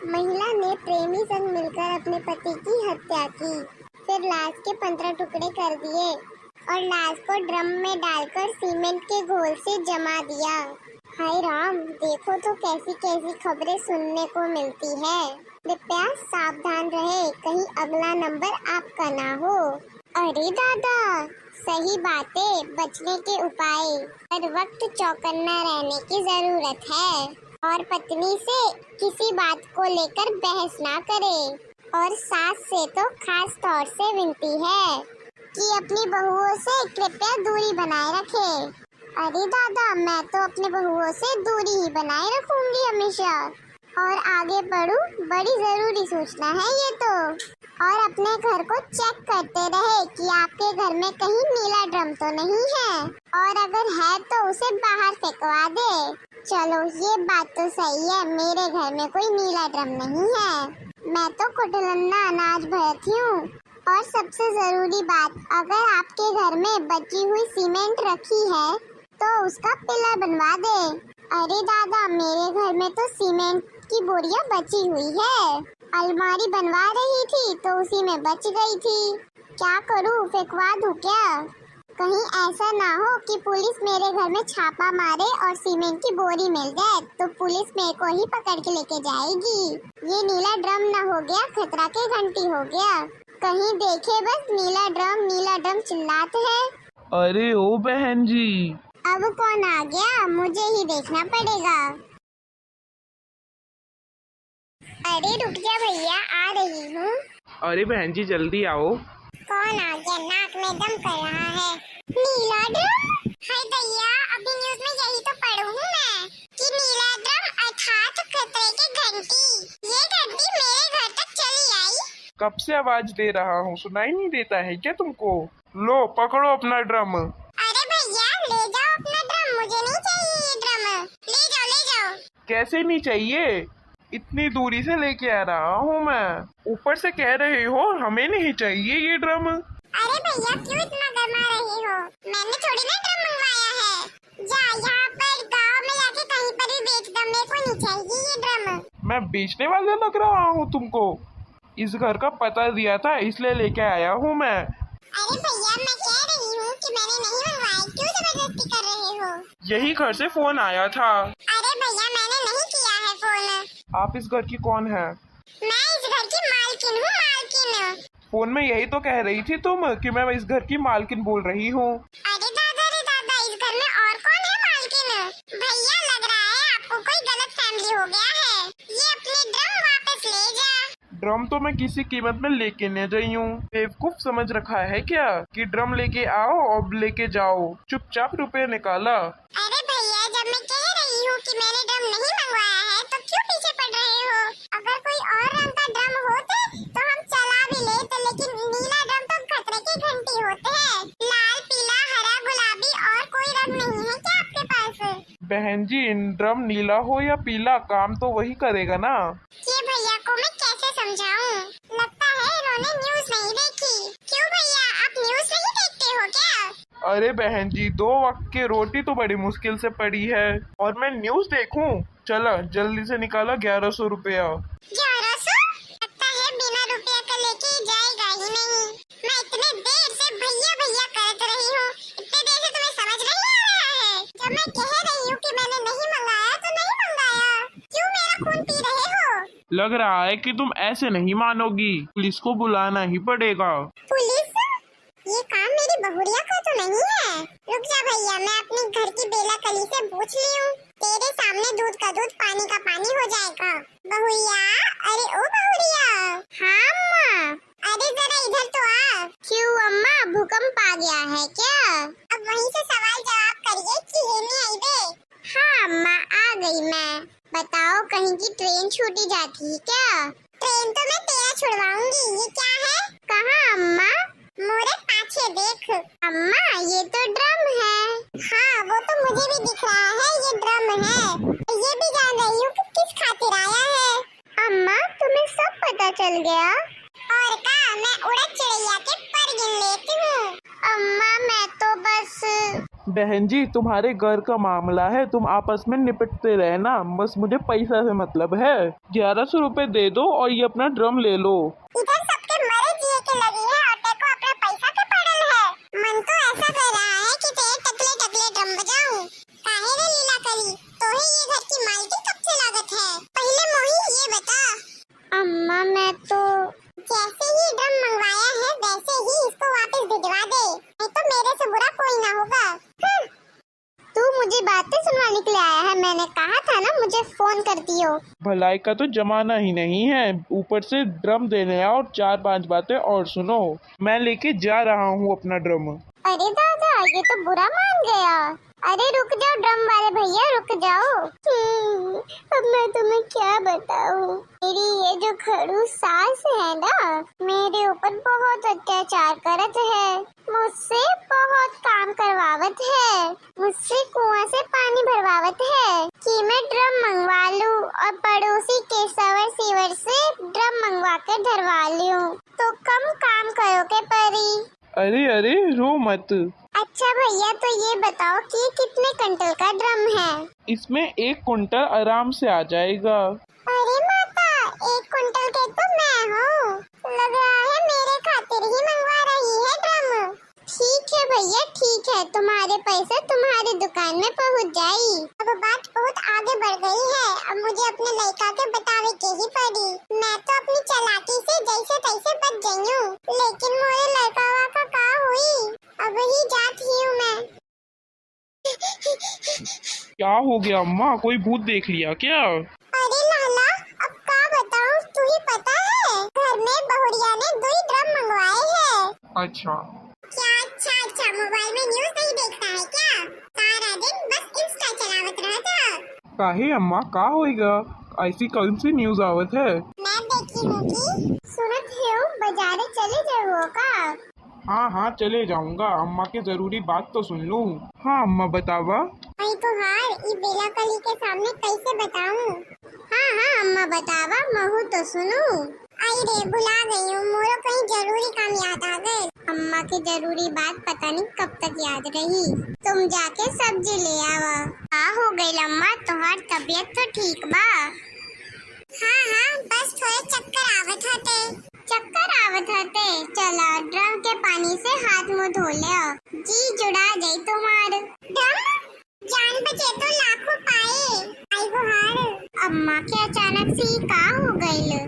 महिला ने प्रेमी संग मिलकर अपने पति की हत्या की, फिर लाश के 15 टुकड़े कर दिए और लाश को ड्रम में डालकर सीमेंट के घोल से जमा दिया। हाय राम, देखो तो कैसी कैसी खबरें सुनने को मिलती है। कृपया सावधान रहे, कहीं अगला नंबर आपका ना हो। अरे दादा, सही बातें, बचने के उपाय। हर वक्त चौकन्ना रहने की जरूरत है और पत्नी से किसी बात को लेकर बहस ना करे। और सास से तो खास तौर से विनती है कि अपनी बहुओं से कृपया दूरी बनाए रखे। अरे दादा, मैं तो अपने बहुओं से दूरी ही बनाए रखूंगी हमेशा। और आगे बढ़ूं, बड़ी जरूरी सूचना है ये तो। और अपने घर को चेक करते रहे कि आपके घर में कहीं नीला ड्रम तो नहीं है, और अगर है तो उसे बाहर फेंकवा दे। चलो, ये बात तो सही है, मेरे घर में कोई नीला ड्रम नहीं है। मैं तो कुटलन्ना अनाज भरती हूँ। और सबसे जरूरी बात, अगर आपके घर में बची हुई सीमेंट रखी है तो उसका पिलर बनवा दे। अरे दादा, मेरे घर में तो सीमेंट की बोरियां बची हुई है। अलमारी बनवा रही थी तो उसी में बच गई थी। क्या करूं, फेंकवा दूं क्या? कहीं ऐसा ना हो कि पुलिस मेरे घर में छापा मारे और सीमेंट की बोरी मिल जाए तो पुलिस मेरे को ही पकड़ के लेके जाएगी। ये नीला ड्रम ना हो गया, खतरा के घंटी हो गया। कहीं देखे बस नीला ड्रम चिल्लाते हैं। अरे ओ बहन जी, अब कौन आ गया, मुझे ही देखना पड़ेगा। अरे रुक जा भैया, आ रही हूँ। अरे बहन जी जल्दी आओ। कौन आ गया, नाक में दम कर रहा है। नीला ड्रम? हाय भैया, अभी न्यूज में यही तो पढ़ी हूँ मैं कि नीला ड्रम अर्थात खतरे की घंटी। ये घंटी मेरे घर तक चली आई। कब से आवाज दे रहा हूँ, सुनाई नहीं देता है क्या तुमको? लो पकड़ो अपना ड्रम। अरे भैया, ले जाओ अपना ड्रम, मुझे नहीं चाहिए ये ड्रम। ले जाओ ले जाओ। कैसे नहीं चाहिए? इतनी दूरी से लेके आ रहा हूँ मैं, ऊपर से कह रहे हो हमें नहीं चाहिए ये ड्रम। अरे भैया, क्यों इतना गरमा रहे हो? मैंने थोड़ी ना ड्रम मंगवाया है। जा यहाँ पर गांव में जाके कहीं पर भी बेच दो, मेरे को नहीं चाहिए ये ड्रम। मैं बेचने वाला लग रहा हूँ तुमको? इस घर का पता दिया था इसलिए लेके आया हूँ मैं। अरे भैया, मैं कह रही हूँ कि मैंने नहीं मंगवाया, क्यों जबरदस्ती कर रहे हो? यही घर से फोन आया था। अरे भैया, मैंने नहीं किया है फोन। आप इस घर की कौन है? मैं इस घर की मालकिन हूँ, मालकिन। फोन में यही तो कह रही थी तुम कि मैं इस घर की मालकिन बोल रही हूँ। अरे दादा, इस घर में और कौन है मालकिन? भैया, लग रहा है आपको कोई गलत फैमिली हो गया है। ये अपने ड्रम वापस ले जा। ड्रम तो मैं किसी कीमत में लेके न गई हूँ। बेवकूफ समझ रखा है क्या कि ड्रम लेके आओ और लेके जाओ? चुपचाप रुपए निकाला। अरे भैया, जब मैं कह रही हूँ कि मैंने ड्रम नहीं मंगवाया है तो क्यों पीछे पड़ रहे हो? अगर कोई और रंग का ड्रम होते तो हम चला भी लेते, लेकिन नीला ड्रम तो खतरे की घंटी होते हैं। लाल, पीला, हरा, गुलाबी और कोई रंग नहीं है क्या आपके पास? बहन जी, ड्रम नीला हो या पीला, काम तो वही करेगा ना। ये भैया को मैं कैसे समझाऊं? लगता है इन्होंने न्यूज नहीं देखी। क्यों भैया, आप न्यूज नहीं देखते हो क्या? अरे बहन जी, 2 वक्त की रोटी तो बड़ी मुश्किल से पड़ी है और मैं न्यूज देखूं? चलो जल्दी से निकालो 1100 रुपया। 1100? लगता है बिना रुपया का लेके जाएगा ही नहीं। मैं इतने देर से भैया भैया करत रही हूँ, इतने देर से तुम्हें समझ नहीं आ रहा है? जब मैं कह रही हूँ कि मैंने नहीं मंगाया तो नहीं मंगाया। क्यों मेरा खून पी रहे हो? लग रहा है कि तुम ऐसे नहीं मानोगी, पुलिस को बुलाना ही पड़ेगा। पुलिस? ये काम मेरी बहुरिया का तो नहीं है। रुक जा भैया, मैं अपने घर की बेला कली से पूछ ली हूँ। तेरे सामने दूध का दूध, पानी का पानी हो जाएगा। बहुरिया, अरे ओ बहुरिया। हाँ अम्मा। अरे जरा इधर तो आ। क्यों अम्मा, भूकंप आ गया है क्या? अब वहीं से सवाल जवाब करिए कि लेने आई बे। हाँ अम्मा, आ गई मैं। बताओ, कहीं की ट्रेन छूटी जाती है क्या? ट्रेन तो मैं तेरा छुड़वाऊंगी। ये क्या है? कहाँ अम्मा? मोरे पाछे देख। अम्मा, ये तो ड्रम है। हाँ, वो तो मुझे भी दिख रहा है, ये ड्रम है। ये भी जान रही हूँ कि किस खातिर आया है। अम्मा, तुम्हें सब पता चल गया? और का, मैं उड़द चिड़ैया के पर गिन लेती हूँ। अम्मा, मैं तो बस। बहन जी, तुम्हारे घर का मामला है, तुम आपस में निपटते रहना, बस मुझे पैसा से मतलब है। 1100 रुपए दे दो और ये अपना ड्रम ले लो। इधर सबके मरे जिए के लगी है और तेरे को अपना पैसा के पड़ल है। मन तो ऐसा कर रहा है कि तेरे टकले टकले ड्रम बजाऊं। काहे रे लीला करी, तो ही ये घर की मालकिन कब से लागत है? पहले मोही ये बता। अम्मा मैं तो जैसे ही ड्रम मंगवाया है वैसे ही इसको वापस भिजवा दे, नहीं तो मेरे से बुरा कोई ना होगा। तू मुझे बातें सुनवाने के लिए आया है, मैंने कहा था ना मुझे फोन कर दियो। भलाई का तो जमाना ही नहीं है, ऊपर से ड्रम देने आओ और 4-5 बातें और सुनो। मैं लेके जा रहा हूँ अपना ड्रम। अरे दादा ये तो बुरा मान गया। अरे रुक जाओ ड्रम वाले भैया, रुक जाओ। अब मैं तुम्हें क्या बताऊं, मेरी ये जो खड़ूस सास है ना, मेरे ऊपर बहुत अत्याचार करत है, मुझसे बहुत काम करवावत है, मुझसे कुआं से पानी भरवावत है कि मैं ड्रम मंगवा लूं और पड़ोसी के सवर सीवर से ड्रम मंगवा कर धरवा लूं, तो कम काम करो के परी। अरे अरे रो मत। अच्छा भैया तो ये बताओ कि ये कितने क्विंटल का ड्रम है? इसमें 1 कुंटल आराम से आ जाएगा। अरे माता, 1 कुंटल के तो मैं हूँ, लग रहा है मेरे खातिर ही मंगवा रही है ड्रम। ठीक है भैया ठीक है, तुम्हारे पैसे तुम्हारी दुकान में पहुँच जाई। अब बात बहुत आगे बढ़ गई है, अब मुझे अपने लड़का के बतावे के ही पड़ी। मैं तो अपनी चालाकी से जैसे तैसे बच गई हूँ, लेकिन मोरे लड़का का का हुई, अब ही जाती हूँ मैं। क्या हो गया अम्मा, कोई भूत देख लिया क्या? अरे लाला, अब क्या बताऊँ, तू ही पता है, घर में बहुरिया ने 2 ड्रम मंगवाए हैं। अच्छा क्या? अच्छा मोबाइल में न्यूज़ नहीं देखता है क्या? सारा दिन बस इंस्टा चलावत रहता। काहे अम्मा, का होएगा? ऐसी कौन सी न्यूज आवत है? मैं देखी हूँ कि सुनत है बाजारे चले जाओ का। हाँ हाँ चले जाऊंगा, अम्मा के जरूरी बात तो सुन लूं। हाँ अम्मा बतावा। मैं तो हार ये बेला कली के सामने कैसे बताऊं? हाँ अम्मा बतावा, महू तो सुनू। आई रे भुला गई हूँ, मोरो कहीं जरूरी काम याद आ गए। अम्मा की जरूरी बात पता नहीं कब तक याद रही। तुम जाके सब्जी ले आवा। हाँ हो गई अम्मा, तुम्हारी तबीयत तो ठीक बा? हाँ बस थोड़े चक्कर आवत हते। चला ड्रम के पानी से हाथ मुँह धो ले, जी जुड़ा जाई तुम्हार। ड्रम जान बचे तो लाखों पाए। आई गुहार। अम्मा के अचानक से का हो गई?